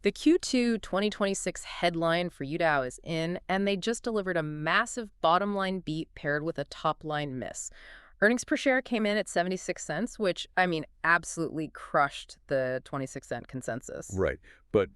The Q2 2026 headline for Youdao is in, and they just delivered a massive bottom line beat paired with a top line miss. Earnings per share came in at 76 cents, which, absolutely crushed the 26-cent consensus. Right. But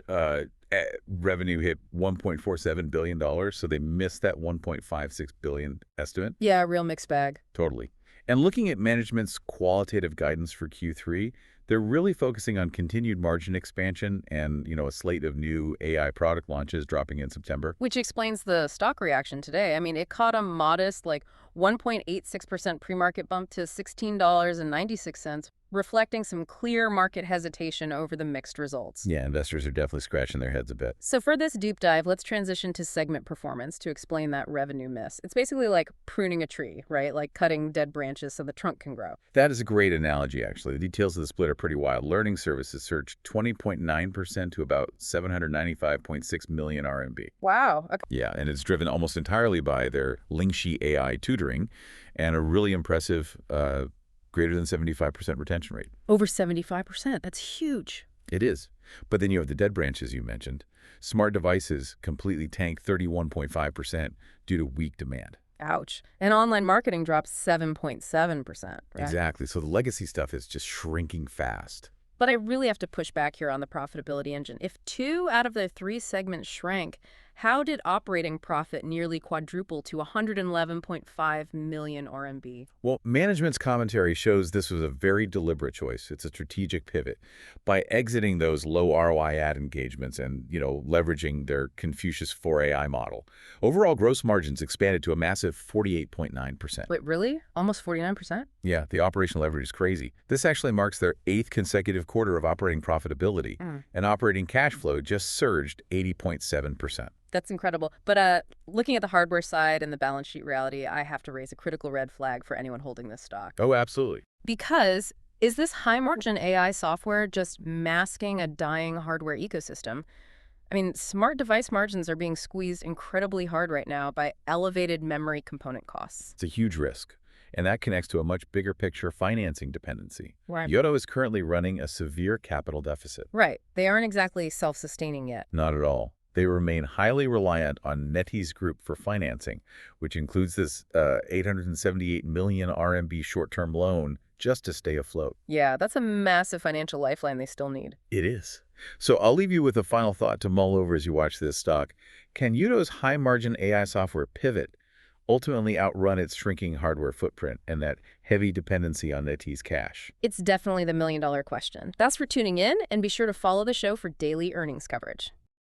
revenue hit $1.47 billion, so they missed that $1.56 billion estimate. Yeah, real mixed bag. Totally. And looking at management's qualitative guidance for Q3, they're really focusing on continued margin expansion and, a slate of new AI product launches dropping in September. Which explains the stock reaction today. It caught a modest, 1.86% pre-market bump to $16.96, reflecting some clear market hesitation over the mixed results. Yeah, investors are definitely scratching their heads a bit. So for this deep dive, let's transition to segment performance to explain that revenue miss. It's basically like pruning a tree, right? Like cutting dead branches so the trunk can grow. That is a great analogy, actually. The details of the split are pretty wild. Learning services surged 20.9% to about 795.6 million RMB. Wow. Okay. Yeah, and it's driven almost entirely by their Lingxi AI tutoring and a really impressive greater than 75% retention rate. Over 75%. That's huge. It is. But then you have the dead branches you mentioned. Smart devices completely tanked 31.5% due to weak demand. Ouch. And online marketing dropped 7.7%. Right? Exactly. So the legacy stuff is just shrinking fast. But I really have to push back here on the profitability engine. If 2 out of the 3 segments shrank, how did operating profit nearly quadruple to 111.5 million RMB? Well, management's commentary shows this was a very deliberate choice. It's a strategic pivot. By exiting those low ROI ad engagements and, leveraging their Confucius 4 AI model, overall gross margins expanded to a massive 48.9%. Wait, really? Almost 49%? Yeah, the operational leverage is crazy. This actually marks their 8th consecutive quarter of operating profitability, and operating cash flow just surged 80.7%. That's incredible. But looking at the hardware side and the balance sheet reality, I have to raise a critical red flag for anyone holding this stock. Oh, absolutely. Because is this high-margin AI software just masking a dying hardware ecosystem? Smart device margins are being squeezed incredibly hard right now by elevated memory component costs. It's a huge risk. And that connects to a much bigger picture financing dependency. Right. Youdao is currently running a severe capital deficit. Right. They aren't exactly self-sustaining yet. Not at all. They remain highly reliant on NetEase Group for financing, which includes this 878 million RMB short-term loan just to stay afloat. Yeah, that's a massive financial lifeline they still need. It is. So I'll leave you with a final thought to mull over as you watch this stock. Can Youdao's high-margin AI software pivot ultimately outrun its shrinking hardware footprint and that heavy dependency on NetEase cash? It's definitely the million-dollar question. That's for tuning in, and be sure to follow the show for daily earnings coverage.